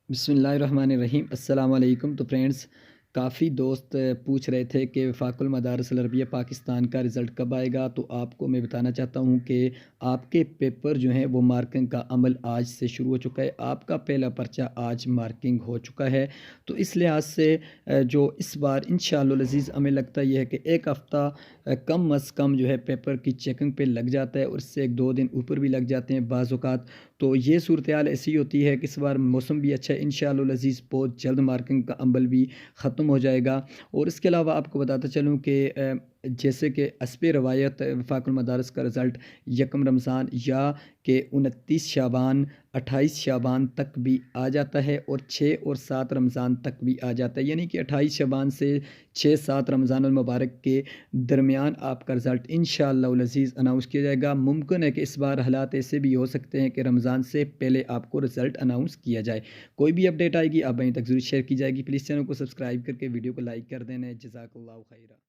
बिस्मिल्लाहिर्रहमानिर्रहीम अस्सलाम वालेकुम। तो फ्रेंड्स, काफ़ी दोस्त पूछ रहे थे कि वफ़ाक़ुल मदारिस अल अरबिया पाकिस्तान का रिज़ल्ट कब आएगा। तो आपको मैं बताना चाहता हूँ कि आपके पेपर जो हैं वो मार्किंग का अमल आज से शुरू हो चुका है। आपका पहला पर्चा आज मार्किंग हो चुका है। तो इस लिहाज से जो इस बार इंशाअल्लाह अज़ीज़ हमें लगता ये है कि 1 हफ़्ता कम अज़ कम जो है पेपर की चेकिंग पे लग जाता है और इससे 1-2 दिन ऊपर भी लग जाते हैं बाज़ औक़ात। तो ये सूरत-ए-हाल ऐसी होती है कि इस बार मौसम भी अच्छा है, इंशाअल्लाह अज़ीज़ बहुत जल्द मार्किंग का अमल भी ख़त्म हो जाएगा। और इसके अलावा आपको बताता चलूँ कि जैसे कि हस्ब रवायत वफ़ाक़ुल मदारिस का रिज़ल्ट 1 रमज़ान या कि 29 शाबान, 28 शाबान तक भी आ जाता है और 6 और 7 रमज़ान तक भी आ जाता है। यानी कि 28 शाबान से 6-7 रमज़ान अल मुबारक के दरमियान आपका रिज़ल्ट इंशाअल्लाह अज़ीज़ अनाउंस किया जाएगा। मुमकिन है कि इस बार हालात ऐसे भी हो सकते हैं कि रमज़ान से पहले आपको रिज़ल्ट अनाउंस किया जाए। कोई भी अपडेट आएगी आप वहीं तक ज़रूर शेयर की जाएगी। प्लीज़ चैनल को सब्सक्राइब करके वीडियो को लाइक कर देना। जज़ाकल्लाहु खैरा।